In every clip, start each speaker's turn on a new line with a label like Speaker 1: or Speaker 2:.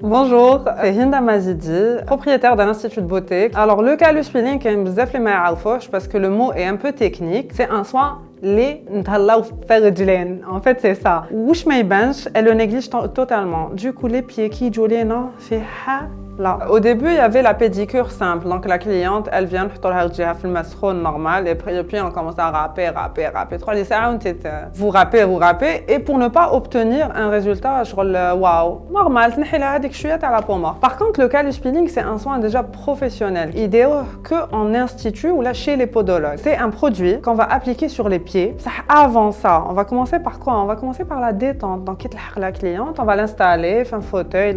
Speaker 1: Bonjour, c'est Hinda Mazidi, propriétaire d'un institut de beauté. Alors le calus peeling كاين بزاف اللي ما يعرفوش parce que le mot est un peu technique. C'est un soin اللي نتهلاو في الرجلين. En fait c'est ça. واش ما يبانش, elle le néglige totalement. Du coup les pieds qui يجوا لينا في Là. Au début, il y avait la pédicure simple. Donc la cliente, elle vient, elle fait normal et puis on commence à rapper. 3 vous rappez et pour ne pas obtenir un résultat waouh, normal, à la peau morte. Par contre, le calus peeling, c'est un soin déjà professionnel, idéal qu'en institut ou là chez les podologues. C'est un produit qu'on va appliquer sur les pieds. Avant ça, on va commencer par quoi? On va commencer par la détente. Donc la cliente, on va l'installer, faire un fauteuil,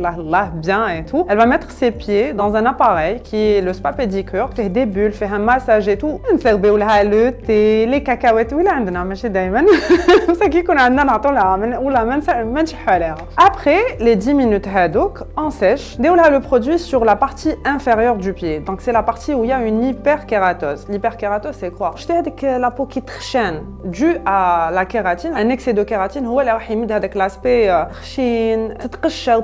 Speaker 1: bien et tout. Elle va mettre ses pieds dans un appareil qui est le spa pédicure, fait des bulles, fait un massage et tout. نسربيو لها le thé, les cacahuètes ولا عندنا ماشي دايما. ça qui كنا عندنا نعطوا لها ولا ما نشحوا عليها. Après les 10 minutes هادوك, on sèche. نديرو لها le produit sur la partie inférieure du pied. Donc c'est la partie où il y a une hyperkératose. L'hyperkératose c'est quoi? Je هذيك la peau qui تخشن dû à la kératine. Un excès de kératine هو اللي راح يمد هذاك l'aspect خشين, تتقشر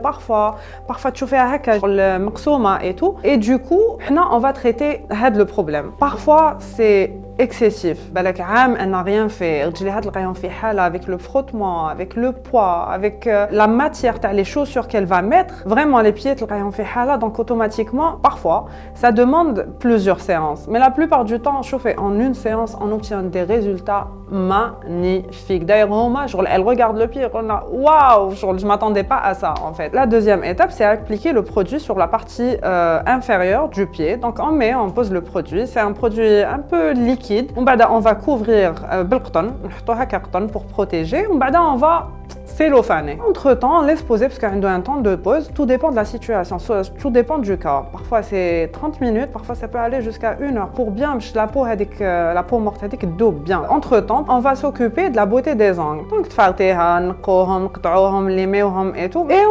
Speaker 1: parfois تشوفيها هكا مقسومة et tout. Et du coup, on va traiter le problème. Parfois, c'est excessif. بالك عام elle n'a rien fait. رجليها تلقاهم في حالة avec le frottement, avec le poids, avec la matière تاع les chaussures qu'elle va mettre. Vraiment les pieds تلقاهم في حالة. Donc automatiquement, parfois, ça demande plusieurs séances. Mais la plupart du temps, en une séance, on obtient des résultats magnifiques. D'ailleurs, elle regarde le pied, on a waouh, je m'attendais pas à ça en fait. La deuxième étape, c'est appliquer le produit sur la partie inférieure du pied. Donc on pose le produit. C'est un produit un peu liquide. On va couvrir بالقطن, نحطوها كقطن pour protéger. On va cellophaner. Entre-temps, on laisse poser parce qu'il y a un temps de pause. Tout dépend de la situation, tout dépend du cas. Parfois c'est 30 minutes, parfois ça peut aller jusqu'à 1 heure pour bien la peau morte double bien. Entre-temps, on va s'occuper de la beauté des ongles. Donc تفرطيها, نقوهم, نقطعوهم, نلميوهم et tout. Et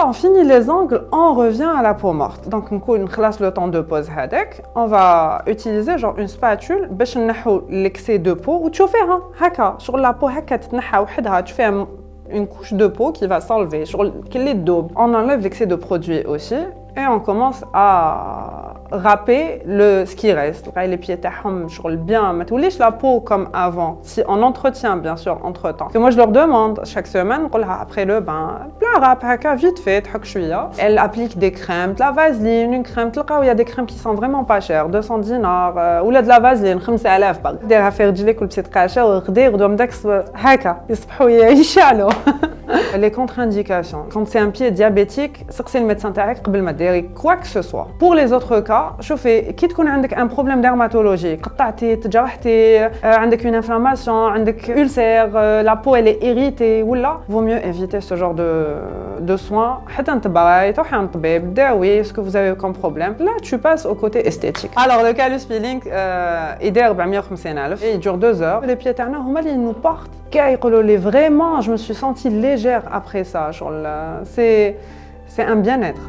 Speaker 1: on finit les ongles, on revient à la peau morte. Donc on classe le temps de pause هذاك. On va utiliser genre une spatule باش نحو l'excès de peau ou تشوفيها هكا sur la peau هكا تتنحى وحدها, tu fais une couche de peau qui va s'enlever sur les daubes. On enlève l'excès de produit aussi et on commence à râper ce qui reste. Les pieds bien, mais la peau comme avant. Si on entretient bien sûr entre temps. Que moi je leur demande chaque semaine, après le bain, plein rap, vite fait, elle applique des crèmes, de la vaseline, une crème. Il y a des crèmes qui sont vraiment pas chères, 200 dinars, ou de la vaseline, 5000 باغ. ديرها في رجليك ولبسي تقاشة وغدي غدوة داك هكا يصبحوا يشعلوا. Les contre-indications. Quand c'est un pied diabétique, c'est le médecin تاعك قبل ما ديري quoi que ce soit. Pour les autres cas, شوفي كي تكون عندك un problème dermatologique, قطعتي, تجرحتي, عندك une inflammation, عندك ulcère, la peau elle est irritée ولا, vaut mieux éviter ce genre de soins. حتى نتبعي تروحي عند الطبيب داوي ce que vous avez comme problème. Là, tu passes au côté esthétique. Alors le calus peeling يدير 450,000 et il dure 2 heures. Les pieds تاعنا هما اللي nous portent. يقولوا لي vraiment, je me suis sentie légère après ça. C'est un bien-être.